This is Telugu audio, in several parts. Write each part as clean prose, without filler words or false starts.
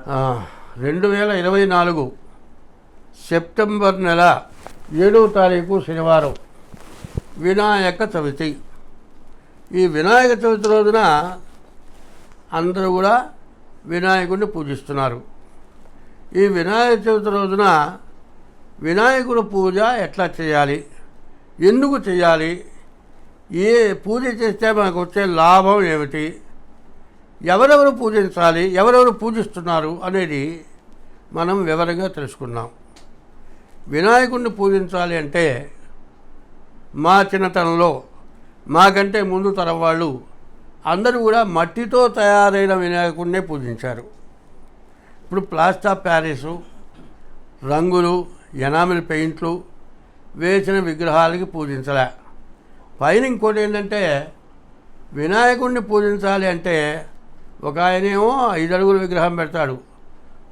2024 సెప్టెంబర్ నెల 7వ తారీఖు శనివారం వినాయక చవితి. ఈ వినాయక చవితి రోజున అందరూ కూడా వినాయకుడిని పూజిస్తున్నారు. ఈ వినాయక చవితి రోజున వినాయకుడి పూజ ఎట్లా చేయాలి, ఎందుకు చేయాలి, ఏ పూజ చేస్తే మనకు వచ్చే లాభం ఏమిటి, ఎవరెవరు పూజించాలి, ఎవరెవరు పూజిస్తున్నారు అనేది మనం వివరంగా తెలుసుకున్నాం. వినాయకుడిని పూజించాలి అంటే మా చిన్నతనంలో మాకంటే ముందు తరం వాళ్ళు అందరూ కూడా మట్టితో తయారైన వినాయకుడినే పూజించారు. ఇప్పుడు ప్లాస్టర్ ఆఫ్ ప్యారిసు, రంగులు, ఎనామిల్ పెయింట్లు వేసిన విగ్రహాలకి పూజించలే. పైన ఇంకోటి ఏంటంటే వినాయకుడిని పూజించాలి అంటే ఒక ఆయనేమో 5 అడుగుల విగ్రహం పెడతాడు,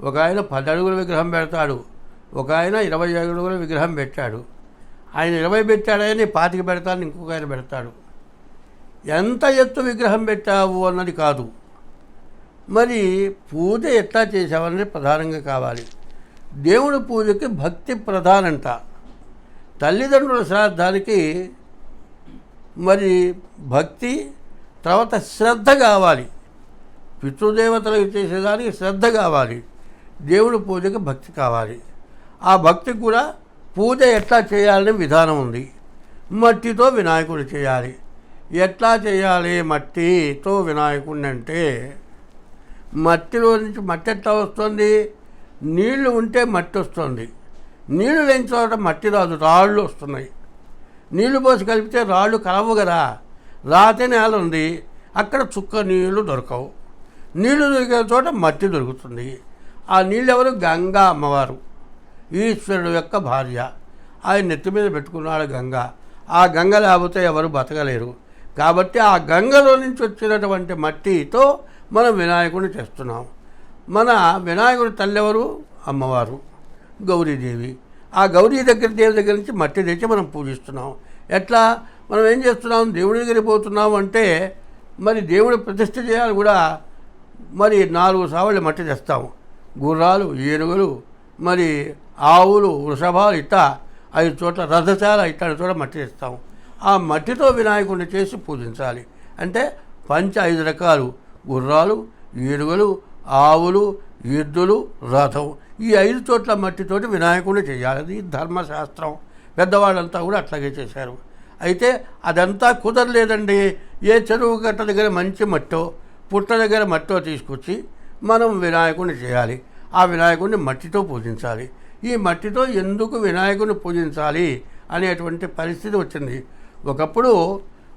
ఒక ఆయన 10 అడుగుల విగ్రహం పెడతాడు, ఒక ఆయన 20 అడుగుల విగ్రహం పెట్టాడు. ఆయన 20 పెట్టాడని 25 పెడతాడు, ఇంకొక ఆయన పెడతాడు. ఎంత ఎత్తు విగ్రహం పెట్టావు అన్నది కాదు, మరి పూజ ఎట్లా చేసావన్నది ప్రధానంగా కావాలి. దేవుడి పూజకి భక్తి ప్రధానంట. తల్లిదండ్రుల శ్రాద్ధానికి మరి భక్తి, తర్వాత శ్రద్ధ కావాలి. పితృదేవతలకు చేసేదానికి శ్రద్ధ కావాలి, దేవుడి పూజకి భక్తి కావాలి. ఆ భక్తికి కూడా పూజ ఎట్లా చేయాలనే విధానం ఉంది. మట్టితో వినాయకుడు చేయాలి. ఎట్లా చేయాలి మట్టితో వినాయకుడిని అంటే, మట్టిలో నుంచి మట్టి ఎట్లా వస్తుంది? నీళ్లు ఉంటే మట్టి వస్తుంది. నీళ్లు లేని చోట మట్టి రాదు, రాళ్ళు వస్తున్నాయి. నీళ్లు పోసి కలిపితే రాళ్ళు కలవు కదా. రాతి నేల ఉంది, అక్కడ చుక్క నీళ్లు దొరకవు. నీళ్లు దొరికే చోట మట్టి దొరుకుతుంది. ఆ నీళ్ళు ఎవరు? గంగా అమ్మవారు, ఈశ్వరుడు యొక్క భార్య. ఆయన నెత్తి మీద పెట్టుకున్నాడు గంగ. ఆ గంగ లేకపోతే ఎవరు బతకలేరు. కాబట్టి ఆ గంగలో నుంచి వచ్చినటువంటి మట్టితో మనం వినాయకుడిని చేస్తున్నాం. మన వినాయకుడి తల్లి ఎవరు? అమ్మవారు, గౌరీదేవి. ఆ గౌరీ దేవి దగ్గర నుంచి మట్టి తెచ్చి మనం పూజిస్తున్నాం. ఎట్లా? మనం ఏం చేస్తున్నాం? దేవుడి దగ్గరికి పోతున్నాం అంటే మరి దేవుడి ప్రతిష్ఠ చేయాలి కూడా. మరి 4 సావళ్ళు మట్టి తెస్తాము. గుర్రాలు, ఏనుగులు, మరి ఆవులు, వృషభాలు, ఇట్లా 5 చోట్ల రథశాల, ఇట్లాంటి చోట మట్టి తెస్తాము. ఆ మట్టితో వినాయకుడిని చేసి పూజించాలి. అంటే 5 రకాలు: గుర్రాలు, ఏనుగులు, ఆవులు, ఎద్దులు, రథం. ఈ 5 చోట్ల మట్టితోటి వినాయకుడిని చేయాలి. అది ధర్మశాస్త్రం. పెద్దవాళ్ళంతా కూడా అట్లాగే చేశారు. అయితే అదంతా కుదరలేదండి. ఏ చెరువు గట్ట దగ్గర మంచి మట్టో, పుట్ట దగ్గర మట్టో తీసుకొచ్చి మనం వినాయకుడిని చేయాలి. ఆ వినాయకుడిని మట్టితో పూజించాలి. ఈ మట్టితో ఎందుకు వినాయకుడిని పూజించాలి అనేటువంటి పరిస్థితి వచ్చింది. ఒకప్పుడు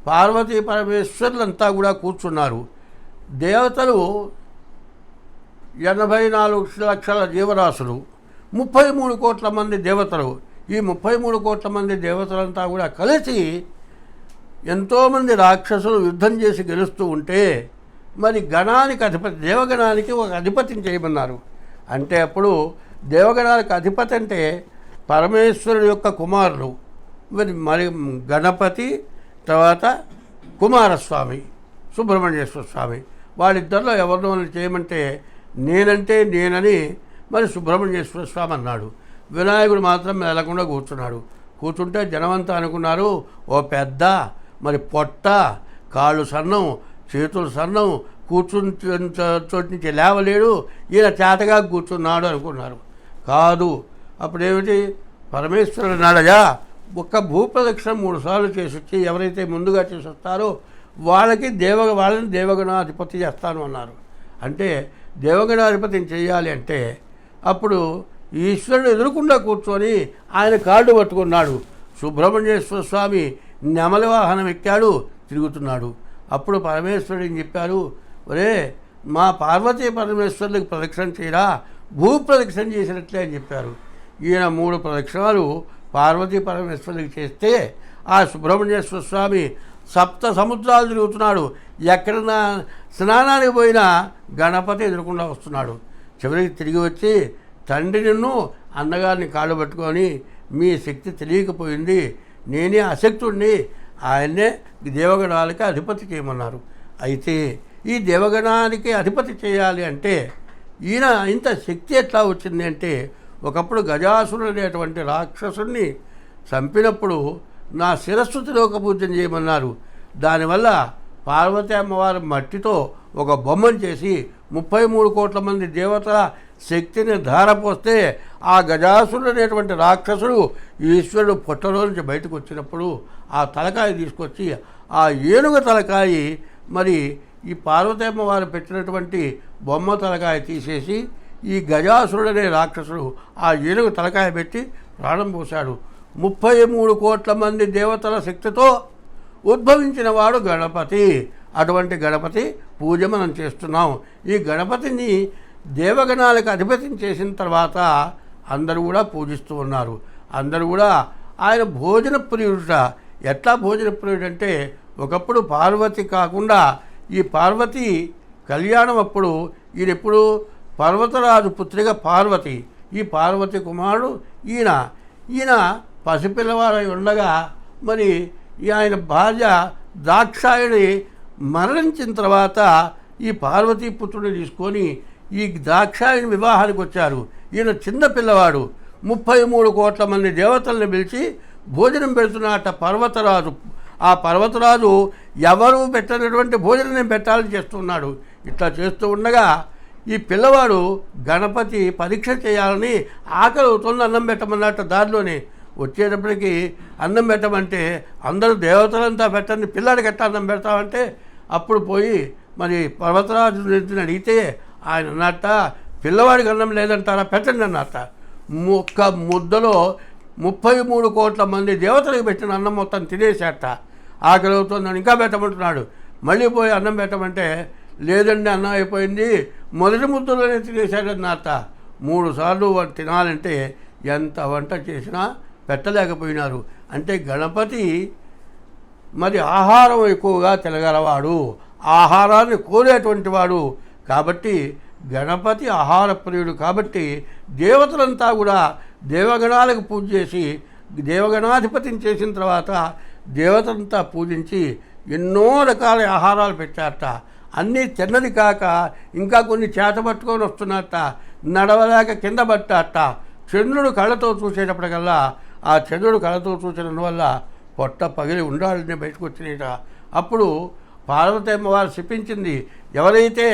పార్వతీ పరమేశ్వరులంతా కూడా కూర్చున్నారు. దేవతలు 84 లక్షల జీవరాశులు, 33 కోట్ల మంది దేవతలు. ఈ 33 కోట్ల మంది దేవతలంతా కూడా కలిసి ఎంతోమంది రాక్షసులు యుద్ధం చేసి గెలుస్తూ ఉంటే మరి గణానికి అధిపతి, దేవగణానికి ఒక అధిపతిని చేయమన్నారు. అంటే అప్పుడు దేవగణానికి అధిపతి అంటే పరమేశ్వరుడు యొక్క కుమారులు. మరి గణపతి, తర్వాత కుమారస్వామి, సుబ్రహ్మణ్యేశ్వర స్వామి. వాళ్ళిద్దరిలో ఎవరినో చేయమంటే నేనంటే నేనని మరి సుబ్రహ్మణ్యేశ్వర స్వామి అన్నాడు. వినాయకుడు మాత్రం మెదలకుండా కూర్చున్నాడు. కూర్చుంటే జనమంతా అనుకున్నారు, ఓ పెద్ద, మరి పొట్ట, కాళ్ళు సన్నం, చేతులు సన్నం, కూర్చుని చోటు నుంచి లేవలేడు, ఈయన చేతగా కూర్చున్నాడు అనుకున్నారు. కాదు. అప్పుడేమిటి? పరమేశ్వరుడు నాడయా ఒక్క భూప్రదక్షిణ 3 సార్లు చేసి వచ్చి ఎవరైతే ముందుగా చేసి వస్తారో వాళ్ళని దేవగణాధిపతి చేస్తాను అన్నారు. అంటే దేవగణాధిపతిని చేయాలి అంటే అప్పుడు ఈశ్వరుడు ఎదురుకుండా కూర్చొని ఆయన కాళ్ళు పట్టుకున్నాడు. సుబ్రహ్మణ్యేశ్వర స్వామి నెమలి వాహనం ఎక్కాడు, తిరుగుతున్నాడు. అప్పుడు పరమేశ్వరుడు ఏం చెప్పారు? ఒరే, మా పార్వతీ పరమేశ్వరులకు ప్రదక్షిణ చేయరా, భూప్రదక్షిణ చేసినట్లే అని చెప్పారు. ఈయన 3 ప్రదక్షిణాలు పార్వతీ పరమేశ్వరులకు చేస్తే ఆ సుబ్రహ్మణ్యేశ్వర స్వామి 7 సముద్రాలు తిరుగుతున్నాడు. ఎక్కడన్నా స్నానానికి పోయినా గణపతి ఎదురకుండా వస్తున్నాడు. చివరికి తిరిగి వచ్చి, తండ్రి నిన్ను అన్నగారిని కాళ్ళు పట్టుకొని, మీ శక్తి తెలియకపోయింది, నేనే అశక్తుడిని, ఆయన్నే దేవగణాలకి అధిపతి చేయమన్నారు. అయితే ఈ దేవగణానికి అధిపతి చేయాలి అంటే ఈయన ఇంత శక్తి ఎట్లా వచ్చింది అంటే, ఒకప్పుడు గజాసురుడు అనేటువంటి రాక్షసుడిని చంపినప్పుడు నా శిరస్సు తిలోక పూజన చేయమన్నారు. దానివల్ల పార్వతీ అమ్మవారి మట్టితో ఒక బొమ్మను చేసి 33 కోట్ల మంది దేవతల శక్తిని ధారపోస్తే ఆ గజాసురుడు అనేటువంటి రాక్షసుడు ఈశ్వరుడు పొట్టలో నుంచి బయటకు వచ్చినప్పుడు ఆ తలకాయ తీసుకొచ్చి ఆ ఏనుగు తలకాయ మరి ఈ పార్వతీ అమ్మవారు పెట్టినటువంటి బొమ్మ తలకాయ తీసేసి ఈ గజాసురుడు అనే రాక్షసుడు ఆ ఏనుగు తలకాయ పెట్టి ప్రాణం పోశాడు. 33 కోట్ల మంది దేవతల శక్తితో ఉద్భవించిన వాడు గణపతి. అటువంటి గణపతి పూజ మనం చేస్తున్నాం. ఈ గణపతిని దేవగణాలకు అధిపతిని చేసిన తర్వాత అందరూ కూడా పూజిస్తూ ఉన్నారు. అందరూ కూడా ఆయన భోజన ప్రియుడుట. ఎట్లా భోజన ప్రియుడు అంటే, ఒకప్పుడు పార్వతి కాకుండా ఈ పార్వతి కళ్యాణం అప్పుడు ఈయనెప్పుడు పర్వతరాజు పుత్రిక పార్వతి, ఈ పార్వతి కుమారుడు ఈయన పసిపిల్లవాడై ఉండగా మరి ఆయన భార్య దాక్షాయణి మరణించిన తర్వాత ఈ పార్వతీ పుత్రుడిని తీసుకొని ఈ దాక్షాయణి వివాహానికి వచ్చారు. ఈయన చిన్న పిల్లవాడు. 33 కోట్ల మంది దేవతల్ని పిలిచి భోజనం పెడుతున్నట్ట పర్వతరాజు. ఆ పర్వతరాజు ఎవరు పెట్టినటువంటి భోజనం పెట్టాలని చేస్తున్నాడు. ఇట్లా చేస్తూ ఉండగా ఈ పిల్లవాడు గణపతి పరీక్ష చేయాలని ఆకలి అవుతుంది, అన్నం పెట్టమన్నట్ట. దారిలోనే వచ్చేటప్పటికి అన్నం పెట్టమంటే అందరూ దేవతలంతా పెట్టండి, పిల్లాడికి ఎట్లా అన్నం పెడతామంటే అప్పుడు పోయి మరి పర్వతరాజు అడిగితే ఆయన అన్నట్ట, పిల్లవాడికి అన్నం లేదంటారా, పెట్టండి అన్నట్ట. ఒక్క ముద్దలో 33 కోట్ల మంది దేవతలకు పెట్టిన అన్నం మొత్తం తినేసేట. ఆకలి అవుతుందని ఇంకా పెట్టమంటున్నాడు. మళ్ళీ పోయి అన్నం పెట్టమంటే లేదండి అన్నం అయిపోయింది, మొదటి ముద్దలోనే తినేసాడన్నట్ట. 3 సార్లు తినాలంటే ఎంత వంట చేసినా పెట్టలేకపోయినారు. అంటే గణపతి మరి ఆహారం ఎక్కువగా తినగలవాడు, ఆహారాన్ని కోరేటువంటి వాడు. కాబట్టి గణపతి ఆహార ప్రియుడు. కాబట్టి దేవతలంతా కూడా దేవగణాలకు పూజ చేసి దేవగణాధిపతిని చేసిన తర్వాత దేవతలంతా పూజించి ఎన్నో రకాల ఆహారాలు పెట్టారట. అన్నీ తిన్నది కాక ఇంకా కొన్ని చేత పట్టుకొని వస్తున్నట్ట. నడవలేక కింద పట్టారట. చంద్రుడు కళ్ళతో చూసేటప్పటికల్లా ఆ చంద్రుడు కళ్ళతో చూసినందు వల్ల పొట్ట పగిలి ఉండాలని బయటకు వచ్చినాయట. అప్పుడు పార్వతీ అమ్మవారు శపించింది, ఎవరైతే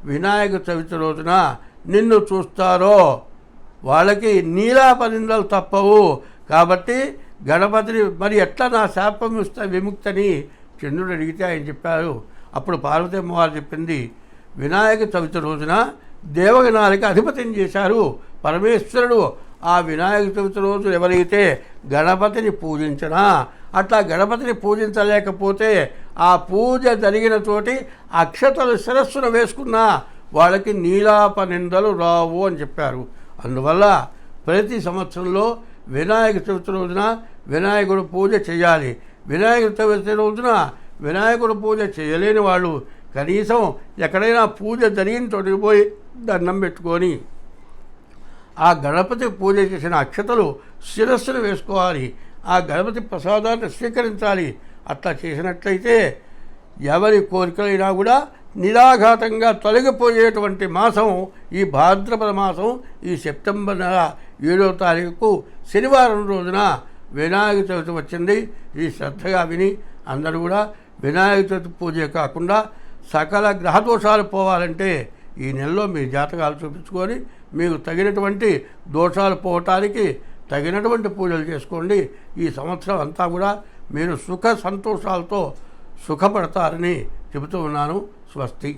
వినాయక చవితి రోజున నిన్ను చూస్తారో వాళ్ళకి నీలాపనిందలు తప్పవు. కాబట్టి గణపతిని మరి ఎట్లా నా శాపం విముక్తని చంద్రుడు అడిగితే ఆయన చెప్పారు. అప్పుడు పార్వతీ అమ్మవారు చెప్పింది, వినాయక చవితి రోజున దేవగణాలకి అధిపతిని చేశారు పరమేశ్వరుడు. ఆ వినాయక చవితి రోజు ఎవరైతే గణపతిని పూజించినా, అట్లా గణపతిని పూజించలేకపోతే ఆ పూజ జరిగిన చోటి అక్షతలు శిరస్సున వేసుకున్నా వాళ్ళకి నీలాపనిందలు రావు అని చెప్పారు. అందువల్ల ప్రతి సంవత్సరంలో వినాయక చవితి రోజున వినాయకుడు పూజ చేయాలి. వినాయక చవితి రోజున వినాయకుడు పూజ చేయలేని వాళ్ళు కనీసం ఎక్కడైనా పూజ జరిగిన చోటికి పోయి దండం పెట్టుకొని ఆ గణపతి పూజ చేసిన అక్షతలు శిరస్సును వేసుకోవాలి. ఆ గణపతి ప్రసాదాన్ని స్వీకరించాలి. అట్లా చేసినట్లయితే ఎవరి కోరికలైనా కూడా నిరాఘాతంగా తొలగిపోయేటువంటి మాసం ఈ భాద్రపద మాసం. ఈ సెప్టెంబర్ నెల 7వ తారీఖు శనివారం రోజున వినాయక చవితి వచ్చింది. ఈ శ్రద్ధగా విని అందరూ కూడా వినాయక చవితి పూజే కాకుండా సకల గ్రహదోషాలు పోవాలంటే ఈ నెలలో మీ జాతకాలు చూపించుకొని మీకు తగినటువంటి దోషాలు పోవటానికి తగినటువంటి పూజలు చేసుకోండి. ఈ సంవత్సరం అంతా కూడా మీరు సుఖ సంతోషాలతో సుఖపడతారని చెబుతూ ఉన్నాను. స్వస్తి.